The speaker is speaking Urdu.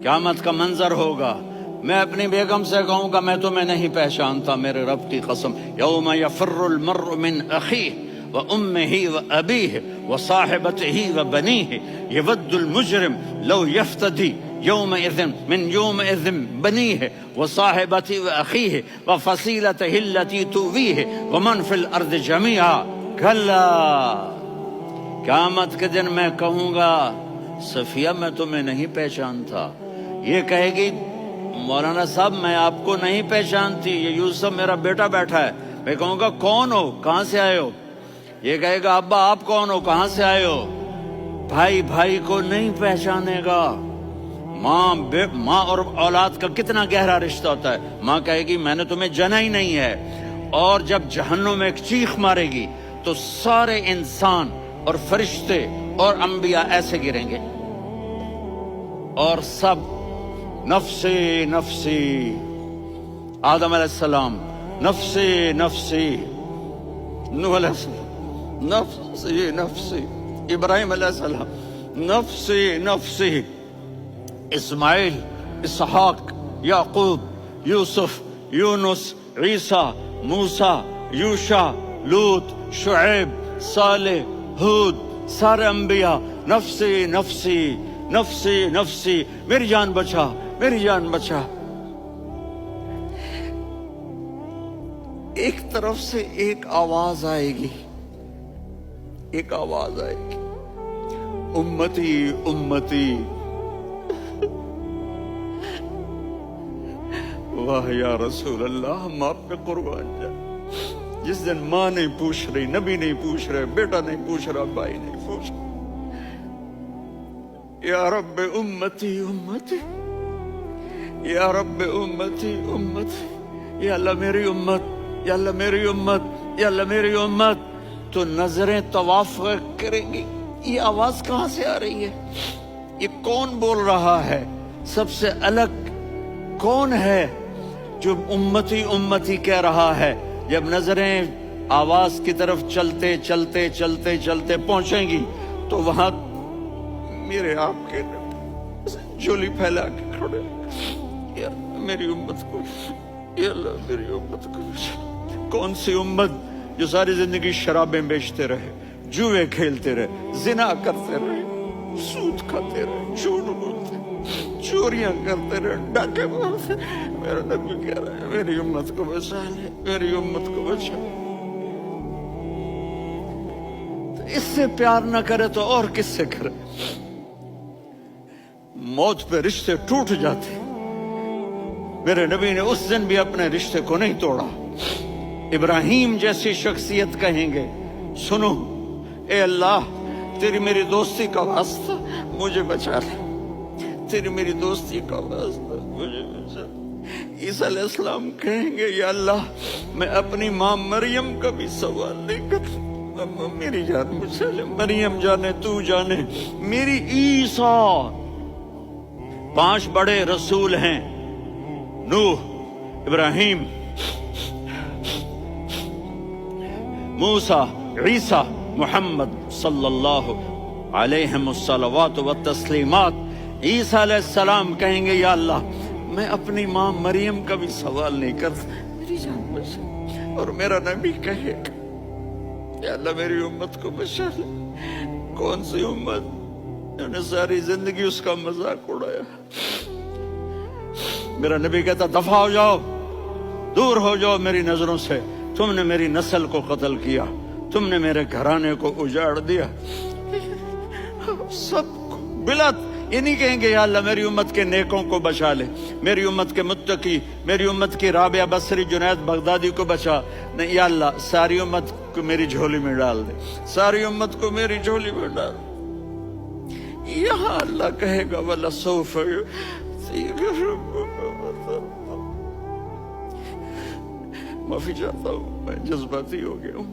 قیامت کا منظر ہوگا، میں اپنی بیگم سے کہوں گا میں تمہیں نہیں پہچانتا، میرے رب کی قسم، یوم یفر المرء من اخیہ وامہ وابیہ وصاحبتہ وبنیہ یود المجرم لو یفتدی یومئذ من یومئذ بنیہ وصاحبتہ واخیہ وفصیلتہ التی تؤویہ ومن فی الارض جمیعا کلا، قیامت کے دن میں کہوں گا صفیہ میں تمہیں نہیں پہچانتا، یہ کہے گی مولانا صاحب میں آپ کو نہیں پہچانتی، یہ یوسف میرا بیٹا بیٹھا ہے، میں کہوں گا کون ہو، کہاں سے آئے ہو، یہ کہے گا ابا آپ کون ہو، کہاں سے آئے ہو، بھائی بھائی کو نہیں پہچانے گا، ماں اور اولاد کا کتنا گہرا رشتہ ہوتا ہے، ماں کہے گی میں نے تمہیں جنا ہی نہیں ہے، اور جب جہنم میں ایک چیخ مارے گی تو سارے انسان اور فرشتے اور انبیاء ایسے گریں گے اور سب نفسی نفسی، آدم علیہ السلام نفسی نفسی، نوح علیہ السلام نفسی نفسی، ابراہیم علیہ السلام نفسی نفسی، اسماعیل، اسحاق، یعقوب، یوسف، یونس، عیسیٰ، موسیٰ، یوشع، لوط، شعیب، صالح، ہود، سارے انبیاء نفسی نفسی نفسی نفسی، میری جان بچا میری جان بچا۔ ایک طرف سے ایک آواز آئے گی، ایک آواز آئے گی، امتی امتی، واہ یا رسول اللہ ہم آپ پہ قربان جائیں۔ جس دن ماں نہیں پوچھ رہی، نبی نہیں پوچھ رہے، بیٹا نہیں پوچھ رہا، بھائی نہیں پوچھ رہا، یا رب امتی امتی، یا رب امتی امتی، یا اللہ میری امت، یا اللہ میری امت، یا اللہ میری امت، تو نظریں طواف کریں گی، یہ آواز کہاں سے آ رہی ہے، یہ کون بول رہا ہے، سب سے الگ کون ہے جو امتی امتی کہہ رہا ہے؟ جب نظریں آواز کی طرف چلتے چلتے چلتے چلتے پہنچیں گی تو وہاں میرے آپ کے جھولی پھیلا کے کھڑے، یا میری امت کو، یا اللہ میری امت کو۔ کون سی امت جو ساری زندگی شرابیں بیچتے رہے، جوئے کھیلتے رہے، زنا کرتے رہے، سود کھاتے رہے، جھوٹ بولتے، چوریاں کرتے رہے، ڈاکے مارتے، میرا نبی کہہ رہا ہے میری امت کو بچا لے، میری امت کو بچا۔ تو اس سے پیار نہ کرے تو اور کس سے کرے؟ موت پہ رشتے ٹوٹ جاتے، میرے نبی نے اس دن بھی اپنے رشتے کو نہیں توڑا۔ ابراہیم جیسی شخصیت کہیں گے سنو اے اللہ تیری میری دوستی کا واسطہ مجھے بچا لے، تیری میری دوستی کا واسطہ مجھے بچا لے۔ عیسیٰ علیہ السلام کہیں گے یا اللہ میں اپنی ماں مریم کا بھی سوال نہیں کرتا، میری جان مجھے لے، مریم جانے تو جانے میری عیسیٰ۔ 5 بڑے رسول ہیں، نوح، ابراہیم، موسیٰ، عیسیٰ، محمد صلی اللہ علیہ الصلوات والتسلیمات۔ عیسیٰ علیہ السلام کہیں گے یا اللہ میں اپنی ماں مریم کا بھی سوال نہیں کرتا، میری جان بچا۔ اور میرا نبی کہے گا یا اللہ میری امت کو بچا لے۔ کون سی امت جنہوں نے ساری زندگی اس کا مذاق اڑایا؟ میرا نبی کہتا دفع ہو جاؤ، دور ہو جاؤ میری نظروں سے، تم نے میری نسل کو قتل کیا، تم نے میرے گھرانے کو اجاڑ دیا۔ سب کو بلا یہ نہیں کہیں گے یا اللہ میری امت کے نیکوں کو بچا لے، میری امت کے متقی، میری امت کی رابعہ بصری، جنید بغدادی کو بچا، نہیں یا اللہ ساری امت کو میری جھولی میں ڈال دے، ساری امت کو میری جھولی میں ڈال دے۔ یہاں اللہ کہے گا وَلَسَوْفَ يُعْطِيكَ رَبُّكَ فَتَرْضَىٰ۔ معافی چاہتا ہوں میں جذباتی ہو گیا ہوں۔